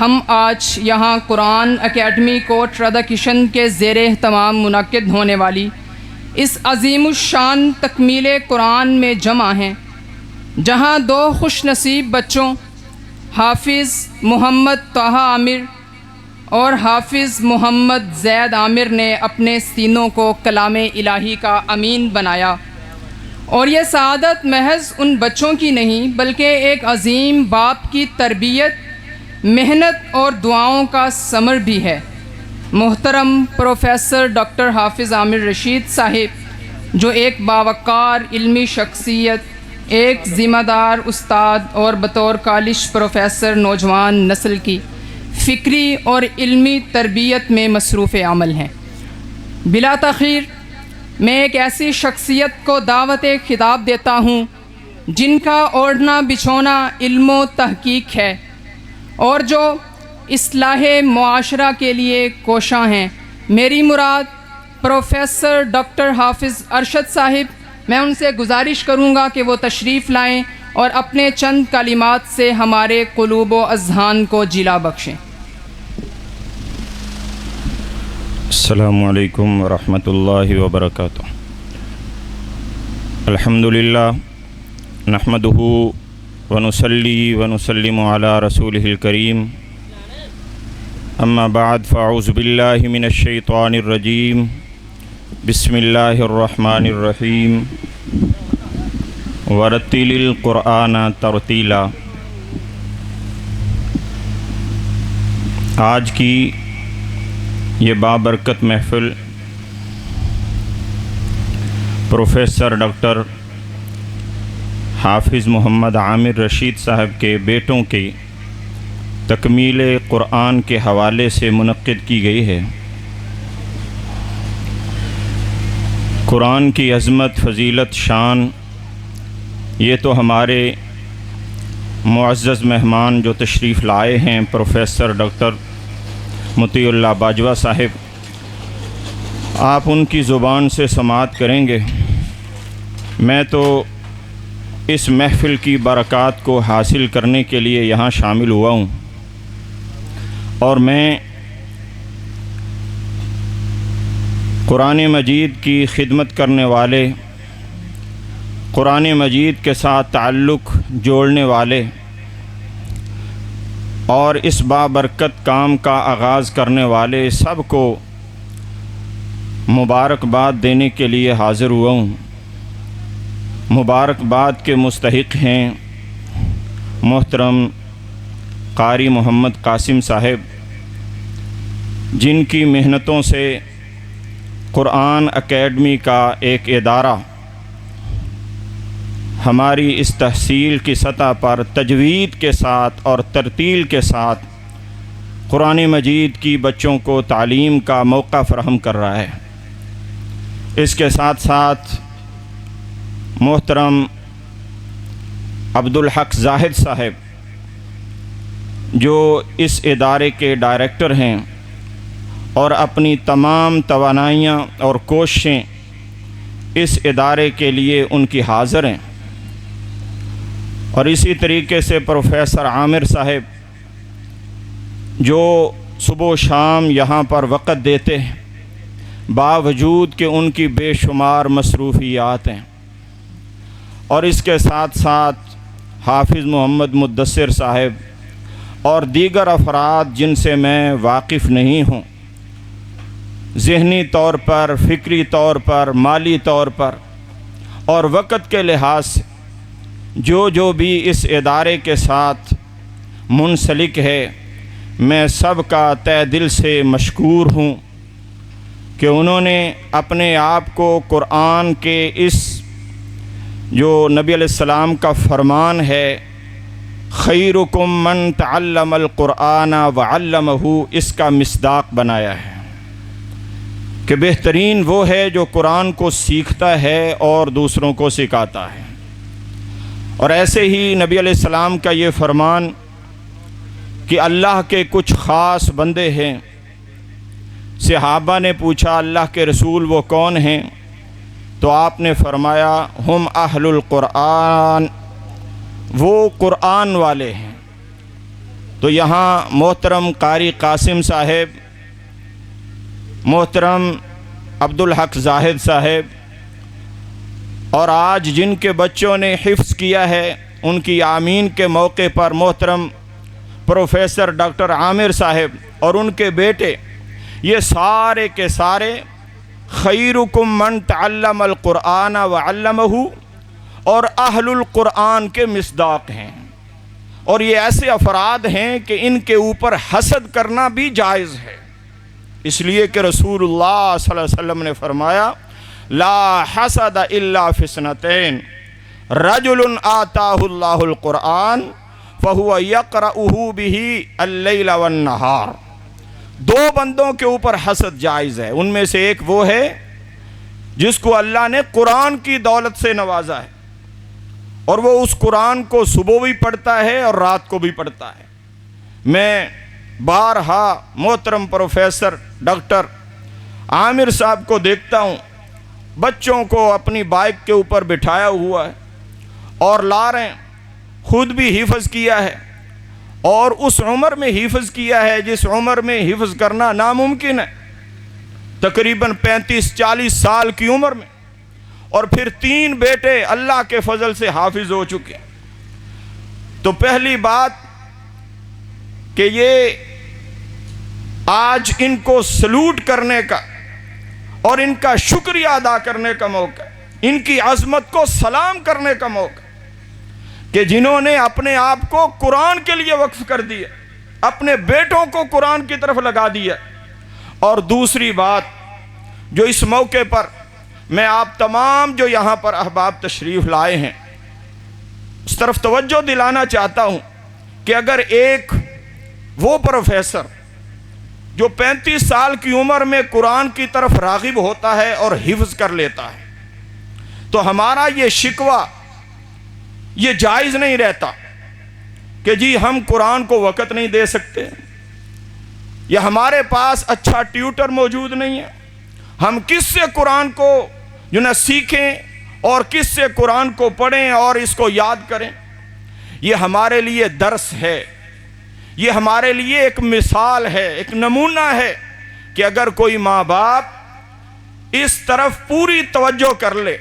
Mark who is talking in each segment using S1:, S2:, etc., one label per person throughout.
S1: ہم آج یہاں قرآن اکیڈمی کوٹ رضا کشن کے زیر اہتمام منعقد ہونے والی اس عظیم الشان تکمیل قرآن میں جمع ہیں، جہاں دو خوش نصیب بچوں حافظ محمد طہ عامر اور حافظ محمد زید عامر نے اپنے سینوں کو کلام الہی کا امین بنایا، اور یہ سعادت محض ان بچوں کی نہیں بلکہ ایک عظیم باپ کی تربیت، محنت اور دعاؤں کا ثمر بھی ہے۔ محترم پروفیسر ڈاکٹر حافظ عامر رشید صاحب، جو ایک باوقار علمی شخصیت، ایک ذمہ دار استاد اور بطور کالج پروفیسر نوجوان نسل کی فکری اور علمی تربیت میں مصروف عمل ہیں۔ بلا تاخیر میں ایک ایسی شخصیت کو دعوت خطاب دیتا ہوں جن کا اوڑھنا بچھونا علم و تحقیق ہے اور جو اصلاح معاشرہ کے لیے کوشاں ہیں۔ میری مراد پروفیسر ڈاکٹر حافظ ارشد صاحب، میں ان سے گزارش کروں گا کہ وہ تشریف لائیں اور اپنے چند کلمات سے ہمارے قلوب و اذہان کو جلا بخشیں۔
S2: السلام علیکم ورحمۃ اللہ وبرکاتہ۔ الحمدللہ نحمدہ ونصلی ونسلم علی رسولہ الکریم، اما بعد فاعوذ باللہ من الشیطان الرجیم، بسم اللہ الرحمن الرحیم، ورتل القرآن ترتیلا۔ آج کی یہ بابرکت محفل پروفیسر ڈاکٹر حافظ محمد عامر رشید صاحب کے بیٹوں کی تکمیل قرآن کے حوالے سے منعقد کی گئی ہے۔ قرآن کی عظمت، فضیلت، شان، یہ تو ہمارے معزز مہمان جو تشریف لائے ہیں پروفیسر ڈاکٹر مطیع اللہ باجوہ صاحب، آپ ان کی زبان سے سماعت کریں گے۔ میں تو اس محفل کی برکات کو حاصل کرنے کے لیے یہاں شامل ہوا ہوں، اور میں قرآن مجید کی خدمت کرنے والے، قرآن مجید کے ساتھ تعلق جوڑنے والے اور اس بابرکت کام کا آغاز کرنے والے سب کو مبارکباد دینے کے لیے حاضر ہوا ہوں۔ مبارکباد کے مستحق ہیں محترم قاری محمد قاسم صاحب، جن کی محنتوں سے قرآن اکیڈمی کا ایک ادارہ ہماری اس تحصیل کی سطح پر تجوید کے ساتھ اور ترتیل کے ساتھ قرآن مجید کی بچوں کو تعلیم کا موقع فراہم کر رہا ہے۔ اس کے ساتھ ساتھ محترم عبدالحق زاہد صاحب، جو اس ادارے کے ڈائریکٹر ہیں اور اپنی تمام توانائیاں اور کوششیں اس ادارے کے لیے ان کی حاضر ہیں، اور اسی طریقے سے پروفیسر عامر صاحب، جو صبح و شام یہاں پر وقت دیتے ہیں باوجود کہ ان کی بے شمار مصروفیات ہیں، اور اس کے ساتھ ساتھ حافظ محمد مدثر صاحب اور دیگر افراد جن سے میں واقف نہیں ہوں، ذہنی طور پر، فکری طور پر، مالی طور پر اور وقت کے لحاظ سے جو بھی اس ادارے کے ساتھ منسلک ہے، میں سب کا تہ دل سے مشکور ہوں کہ انہوں نے اپنے آپ کو قرآن کے اس جو نبی علیہ السلام کا فرمان ہے، خیرکم من تعلم القرآن وعلمہ، اس کا مصداق بنایا ہے کہ بہترین وہ ہے جو قرآن کو سیکھتا ہے اور دوسروں کو سکھاتا ہے۔ اور ایسے ہی نبی علیہ السلام کا یہ فرمان کہ اللہ کے کچھ خاص بندے ہیں۔ صحابہ نے پوچھا اللہ کے رسول وہ کون ہیں؟ تو آپ نے فرمایا ہم اہل القرآن، وہ قرآن والے ہیں۔ تو یہاں محترم قاری قاسم صاحب، محترم عبدالحق زاہد صاحب، اور آج جن کے بچوں نے حفظ کیا ہے ان کی آمین کے موقع پر محترم پروفیسر ڈاکٹر عامر صاحب اور ان کے بیٹے، یہ سارے کے سارے خیرکم من تعلم القرآن وعلمہ اور اہل القرآن کے مصداق ہیں، اور یہ ایسے افراد ہیں کہ ان کے اوپر حسد کرنا بھی جائز ہے، اس لیے کہ رسول اللہ صلی اللہ علیہ وسلم نے فرمایا لا حسد الا فی اثنتین رجل آتاہ اللہ القرآن فہو یقرأہ بہ اللیل والنہار، دو بندوں کے اوپر حسد جائز ہے، ان میں سے ایک وہ ہے جس کو اللہ نے قرآن کی دولت سے نوازا ہے اور وہ اس قرآن کو صبح بھی پڑھتا ہے اور رات کو بھی پڑھتا ہے۔ میں بارہا محترم پروفیسر ڈاکٹر عامر صاحب کو دیکھتا ہوں، بچوں کو اپنی بائک کے اوپر بٹھایا ہوا ہے اور لا رہے ہیں، خود بھی حفظ کیا ہے اور اس عمر میں حفظ کیا ہے جس عمر میں حفظ کرنا ناممکن ہے، تقریباً 35-40 سال کی عمر میں، اور پھر 3 بیٹے اللہ کے فضل سے حافظ ہو چکے ہیں۔ تو پہلی بات کہ یہ آج ان کو سلوٹ کرنے کا اور ان کا شکریہ ادا کرنے کا موقع ہے، ان کی عظمت کو سلام کرنے کا موقع کہ جنہوں نے اپنے آپ کو قرآن کے لیے وقف کر دیا، اپنے بیٹوں کو قرآن کی طرف لگا دیا۔ اور دوسری بات جو اس موقع پر میں آپ تمام جو یہاں پر احباب تشریف لائے ہیں اس طرف توجہ دلانا چاہتا ہوں کہ اگر ایک وہ پروفیسر جو 35 سال کی عمر میں قرآن کی طرف راغب ہوتا ہے اور حفظ کر لیتا ہے تو ہمارا یہ شکوہ یہ جائز نہیں رہتا کہ جی ہم قرآن کو وقت نہیں دے سکتے یا ہمارے پاس اچھا ٹیوٹر موجود نہیں ہے، ہم کس سے قرآن کو جو نہ سیکھیں اور کس سے قرآن کو پڑھیں اور اس کو یاد کریں۔ یہ ہمارے لیے درس ہے، یہ ہمارے لیے ایک مثال ہے، ایک نمونہ ہے کہ اگر کوئی ماں باپ اس طرف پوری توجہ کر لے،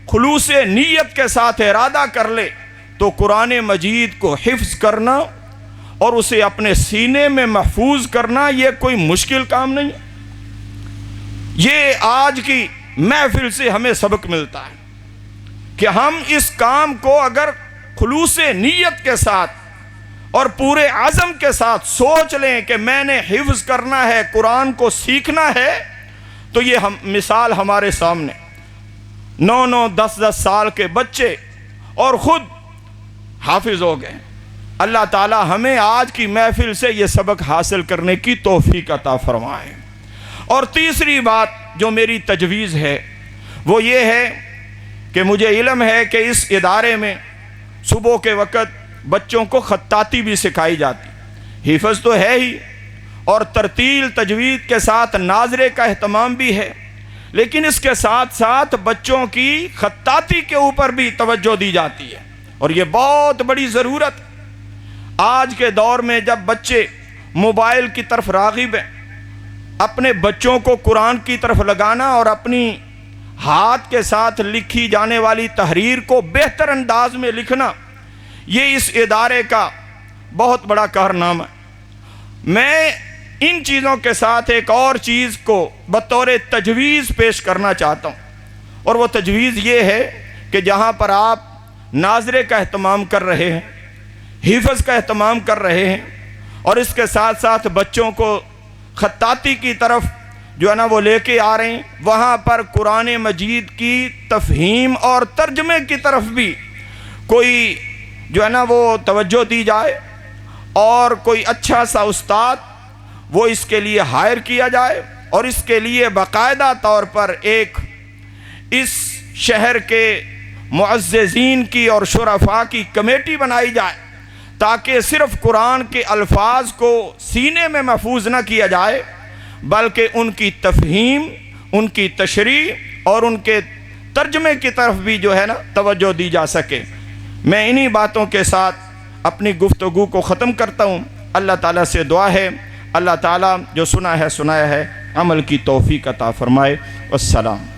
S2: خلوص نیت کے ساتھ ارادہ کر لے تو قرآن مجید کو حفظ کرنا اور اسے اپنے سینے میں محفوظ کرنا یہ کوئی مشکل کام نہیں ہے۔ یہ آج کی محفل سے ہمیں سبق ملتا ہے کہ ہم اس کام کو اگر خلوص نیت کے ساتھ اور پورے عزم کے ساتھ سوچ لیں کہ میں نے حفظ کرنا ہے، قرآن کو سیکھنا ہے، تو یہ مثال ہمارے سامنے 9-9 10-10 سال کے بچے اور خود حافظ ہو گئے۔ اللہ تعالی ہمیں آج کی محفل سے یہ سبق حاصل کرنے کی توفیق عطا فرمائے۔ اور تیسری بات جو میری تجویز ہے وہ یہ ہے کہ مجھے علم ہے کہ اس ادارے میں صبح کے وقت بچوں کو خطاطی بھی سکھائی جاتی، حفظ تو ہے ہی اور ترتیل تجوید کے ساتھ ناظرے کا اہتمام بھی ہے، لیکن اس کے ساتھ ساتھ بچوں کی خطاطی کے اوپر بھی توجہ دی جاتی ہے، اور یہ بہت بڑی ضرورت۔ آج کے دور میں جب بچے موبائل کی طرف راغب ہیں، اپنے بچوں کو قرآن کی طرف لگانا اور اپنی ہاتھ کے ساتھ لکھی جانے والی تحریر کو بہتر انداز میں لکھنا، یہ اس ادارے کا بہت بڑا کارنامہ ہے۔ میں ان چیزوں کے ساتھ ایک اور چیز کو بطور تجویز پیش کرنا چاہتا ہوں، اور وہ تجویز یہ ہے کہ جہاں پر آپ ناظرے کا اہتمام کر رہے ہیں، حفظ کا اہتمام کر رہے ہیں، اور اس کے ساتھ ساتھ بچوں کو خطاطی کی طرف جو ہے نا وہ لے کے آ رہے ہیں، وہاں پر قرآن مجید کی تفہیم اور ترجمے کی طرف بھی کوئی جو ہے نا وہ توجہ دی جائے، اور کوئی اچھا سا استاد وہ اس کے لیے ہائر کیا جائے، اور اس کے لیے باقاعدہ طور پر ایک اس شہر کے معززین کی اور شرفاء کی کمیٹی بنائی جائے، تاکہ صرف قرآن کے الفاظ کو سینے میں محفوظ نہ کیا جائے بلکہ ان کی تفہیم، ان کی تشریح اور ان کے ترجمے کی طرف بھی جو ہے نا توجہ دی جا سکے۔ میں انہی باتوں کے ساتھ اپنی گفتگو کو ختم کرتا ہوں۔ اللہ تعالیٰ سے دعا ہے اللہ تعالیٰ جو سنا ہے سنایا ہے عمل کی توفیق عطا فرمائے۔ والسلام۔